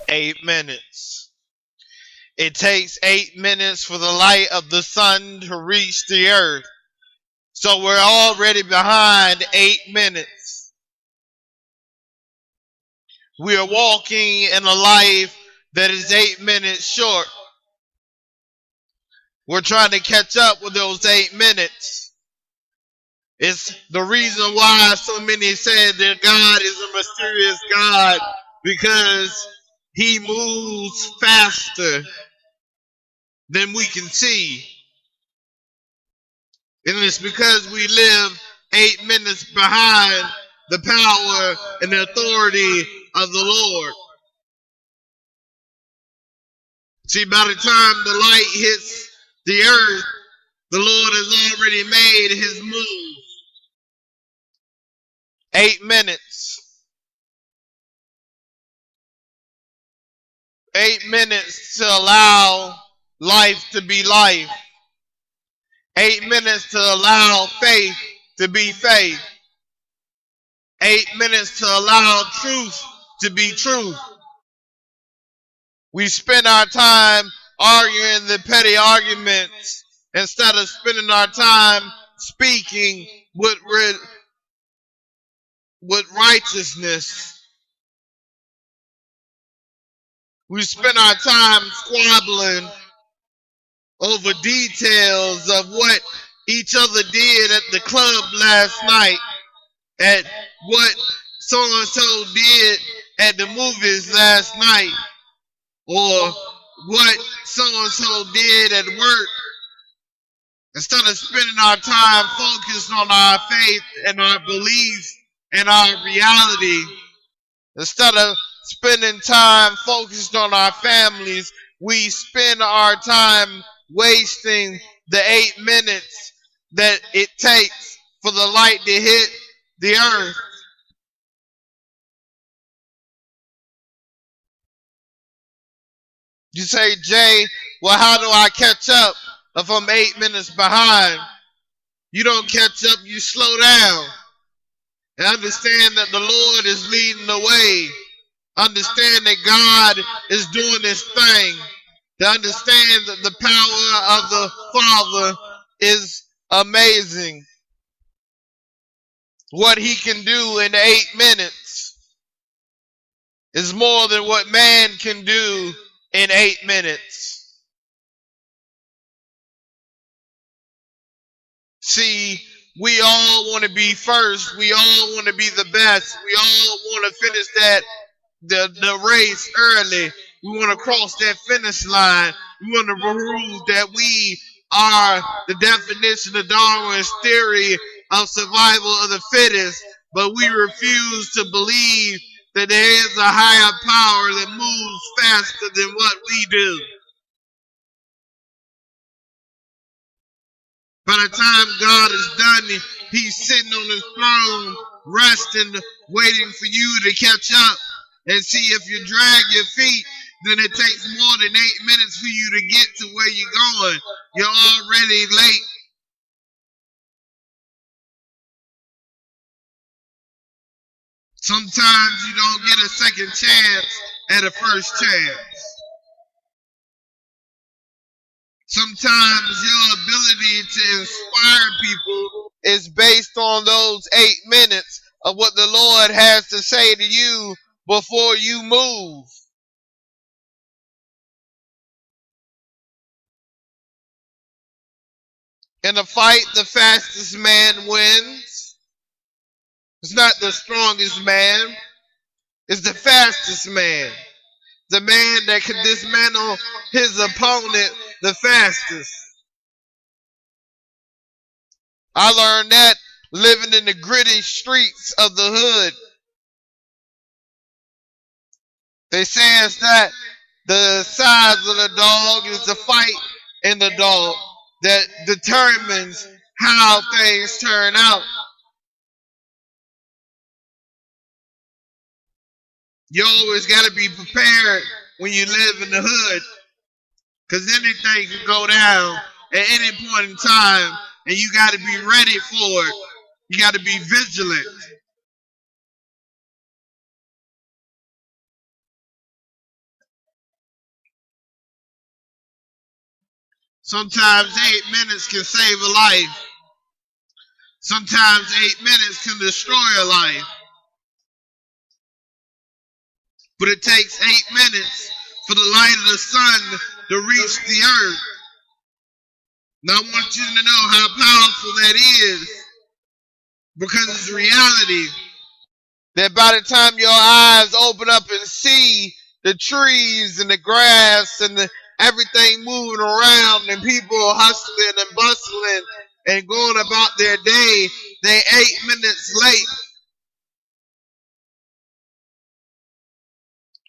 8 minutes. It takes 8 minutes for the light of the sun to reach the earth. So we're already behind 8 minutes. We are walking in a life that is 8 minutes short. We're trying to catch up with those 8 minutes. It's the reason why so many said that God is a mysterious God, because He moves faster than we can see. And it's because we live 8 minutes behind the power and the authority of the Lord. See, by the time the light hits the earth, the Lord has already made His move. 8 minutes. 8 minutes to allow life to be life. 8 minutes to allow faith to be faith. 8 minutes to allow truth to be truth. We spend our time arguing the petty arguments instead of spending our time speaking with righteousness. We spend our time squabbling over details of what each other did at the club last night, at what so-and-so did at the movies last night, or what so-and-so did at work, instead of spending our time focused on our faith and our beliefs and our reality. Instead of spending time focused on our families, we spend our time wasting the 8 minutes that it takes for the light to hit the earth. You say, Jay, well, how do I catch up if I'm 8 minutes behind? You don't catch up, you slow down. And understand that the Lord is leading the way. Understand that God is doing this thing. To understand that the power of the Father is amazing. What He can do in 8 minutes is more than what man can do in 8 minutes. See, we all want to be first. We all want to be the best. We all want to finish the race early. We want to cross that finish line. We want to prove that we are the definition of Darwin's theory of survival of the fittest. But we refuse to believe that there is a higher power that moves faster than what we do. By the time God is done, He's sitting on His throne, resting, waiting for you to catch up. And see, if you drag your feet, then it takes more than 8 minutes for you to get to where you're going. You're already late. Sometimes you don't get a second chance at a first chance. Sometimes your ability to inspire people is based on those 8 minutes of what the Lord has to say to you before you move. In a fight, the fastest man wins. It's not the strongest man. It's the fastest man. The man that can dismantle his opponent the fastest. I learned that living in the gritty streets of the hood. They say it's that the size of the dog is the fight in the dog that determines how things turn out. You always got to be prepared when you live in the hood, because anything can go down at any point in time, and you got to be ready for it. You got to be vigilant. Sometimes 8 minutes can save a life. Sometimes 8 minutes can destroy a life. But it takes 8 minutes for the light of the sun to reach the earth. Now I want you to know how powerful that is, because it's reality. That by the time your eyes open up and see the trees and the grass and everything moving around and people hustling and bustling and going about their day, they 8 minutes late.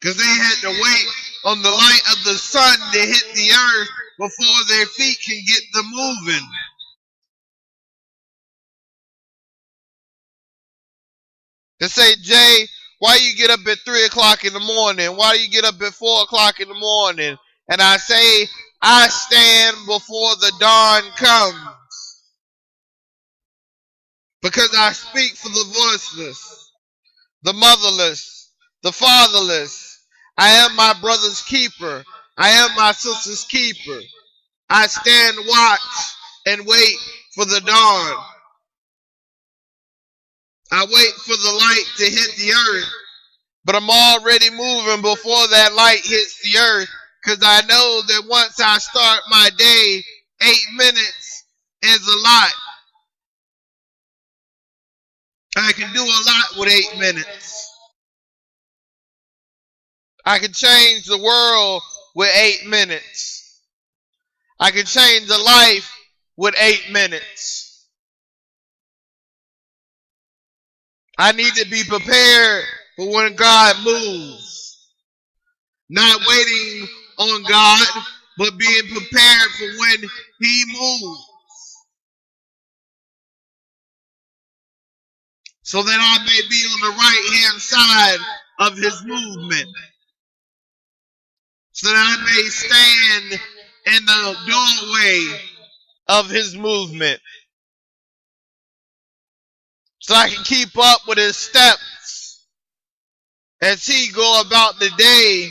Because they had to wait on the light of the sun to hit the earth before their feet can get them moving. They say, Jay, why you get up at 3 o'clock in the morning? Why do you get up at 4 o'clock in the morning? And I say, I stand before the dawn comes. Because I speak for the voiceless, the motherless, the fatherless. I am my brother's keeper. I am my sister's keeper. I stand watch and wait for the dawn. I wait for the light to hit the earth, but I'm already moving before that light hits the earth, because I know that once I start my day, 8 minutes is a lot. I can do a lot with 8 minutes. I can change the world with 8 minutes. I can change a life with 8 minutes. I need to be prepared for when God moves. Not waiting on God, but being prepared for when He moves. So that I may be on the right-hand side of His movement. So that I may stand in the doorway of His movement. So I can keep up with His steps as He go about the day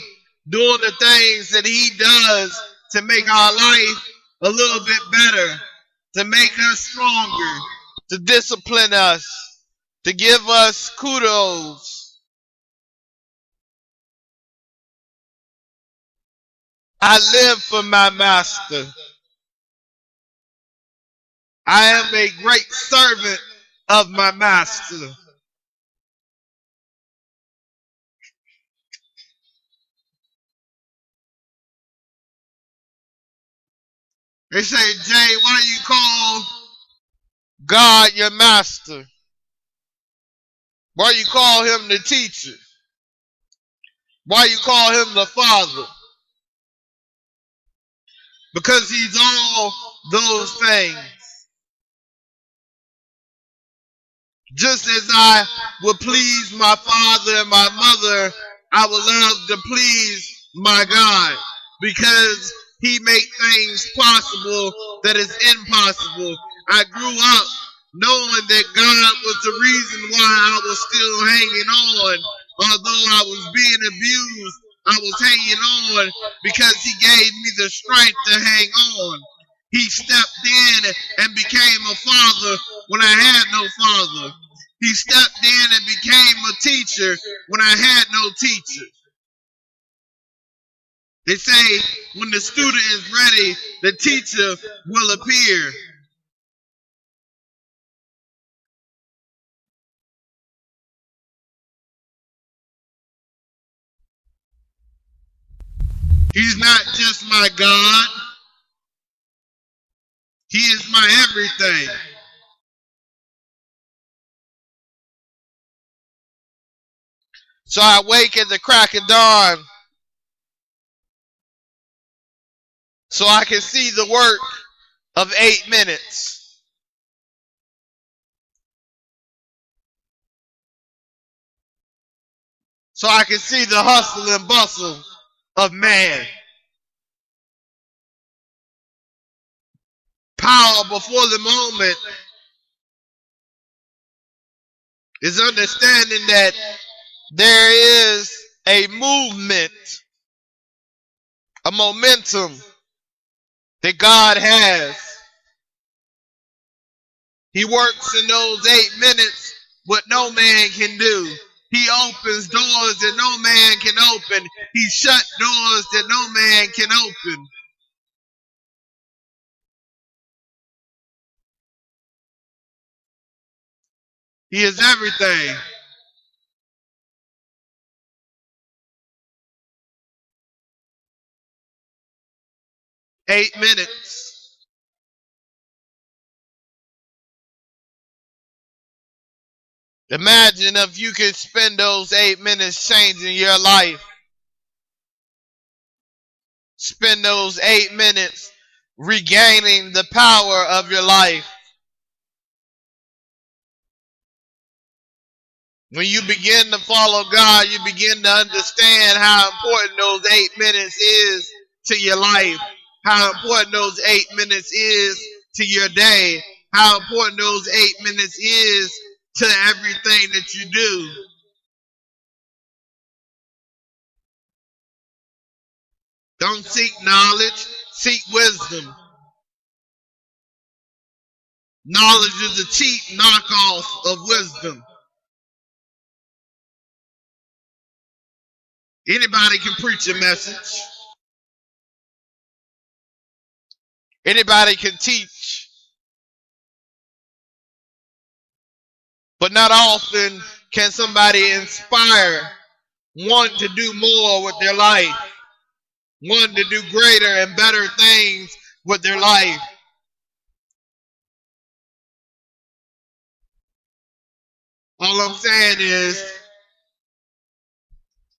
doing the things that He does to make our life a little bit better, to make us stronger, to discipline us, to give us kudos. I live for my master. I am a great servant of my master. They say, Jay, why do you call God your master? Why you call Him the teacher? Why you call Him the Father? Because He's all those things. Just as I would please my father and my mother, I would love to please my God, because He made things possible that is impossible. I grew up knowing that God was the reason why I was still hanging on. Although I was being abused, I was hanging on because He gave me the strength to hang on. He stepped in and became a father when I had no father. He stepped in and became a teacher when I had no teacher. They say when the student is ready, the teacher will appear. He's not just my God. He is my everything. So I wake at the crack of dawn so I can see the work of 8 minutes. So I can see the hustle and bustle of man. Power before the moment is understanding that there is a movement, a momentum that God has. He works in those 8 minutes what no man can do. He opens doors that no man can open. He shut doors that no man can open. He is everything. Eight minutes. Imagine if you could spend those 8 minutes changing your life. Spend those 8 minutes regaining the power of your life. When you begin to follow God, you begin to understand how important those 8 minutes is to your life. How important those 8 minutes is to your day. How important those 8 minutes is to everything that you do. Don't seek knowledge, seek wisdom. Knowledge is a cheap knockoff of wisdom. Anybody can preach a message. Anybody can teach. But not often can somebody inspire one to do more with their life. One to do greater and better things with their life. All I'm saying is,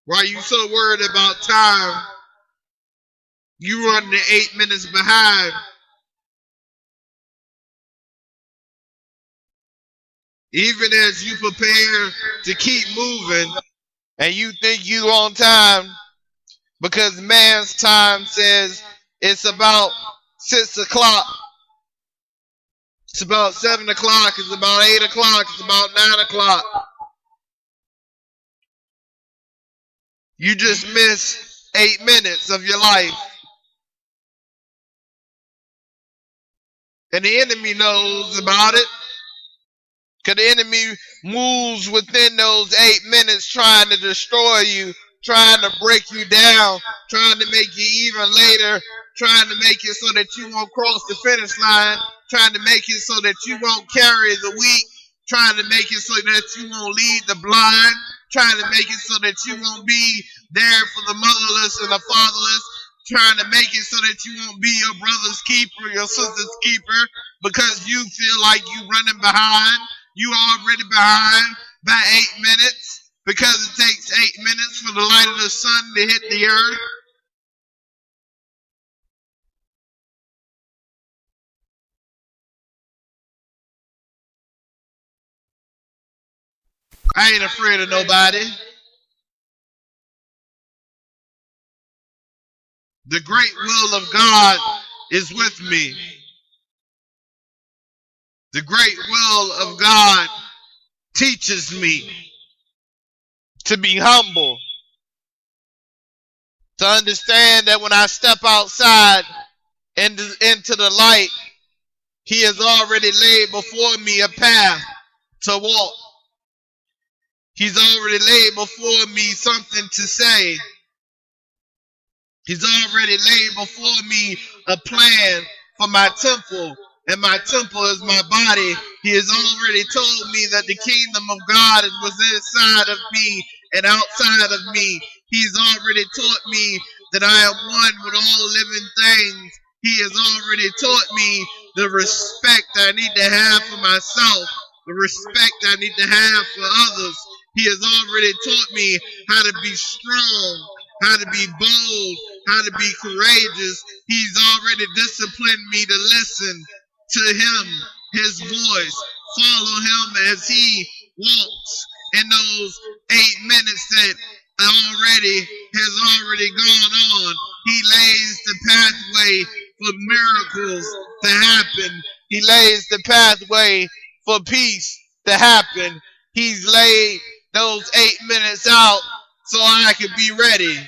why you so worried about time, you run the 8 minutes behind. Even as you prepare to keep moving and you think you on time, because man's time says it's about 6 o'clock. It's about 7 o'clock. It's about 8 o'clock. It's about 9 o'clock. You just missed 8 minutes of your life. And the enemy knows about it. Because the enemy moves within those 8 minutes trying to destroy you, trying to break you down, trying to make you even later, trying to make it so that you won't cross the finish line, trying to make it so that you won't carry the weak, trying to make it so that you won't lead the blind, trying to make it so that you won't be there for the motherless and the fatherless, trying to make it so that you won't be your brother's keeper, your sister's keeper, because you feel like you running behind. You already behind by 8 minutes, because it takes 8 minutes for the light of the sun to hit the earth. I ain't afraid of nobody. The great will of God is with me. The great will of God teaches me to be humble, to understand that when I step outside into the light, He has already laid before me a path to walk. He's already laid before me something to say. He's already laid before me a plan for my temple, and my temple is my body. He has already told me that the kingdom of God was inside of me and outside of me. He's already taught me that I am one with all living things. He has already taught me the respect I need to have for myself, the respect I need to have for others. He has already taught me how to be strong, how to be bold, how to be courageous. He's already disciplined me to listen to Him, His voice, follow Him as He walks in those 8 minutes that has already gone on. He lays the pathway for miracles to happen. He lays the pathway for peace to happen. He's laid those 8 minutes out so I could be ready.